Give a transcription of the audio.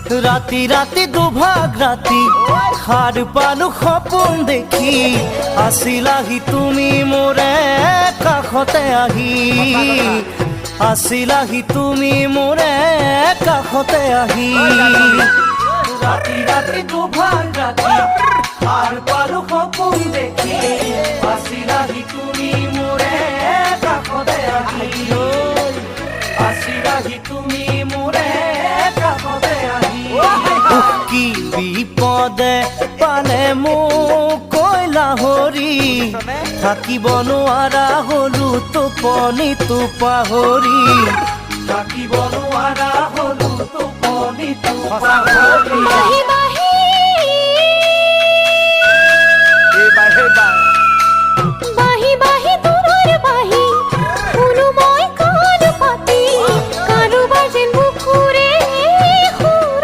ৰাতি ৰাতি দুভাগ ৰাতি সাৰ পালো সপোন দেখি আছিলাহি তুমি মোৰে কাষতে আহি আছিলাহি তুমি মোৰে কাষতে আহি ৰাতি ৰাতি দুভাগ ৰাতি সাৰ পালো সপোন দেখি আছিলাহি তুমি মোৰে কাষতে আহি আছিলাহি তুমি মোৰে কাষতে আহি কি বিপদে পালে মোক কৈলা হৰি থাকিব নোৱাৰা হলো টোপনিটো পাহৰি থাকিব নোৱাৰা হলো টোপনিটো পাহৰি বাহি বাহি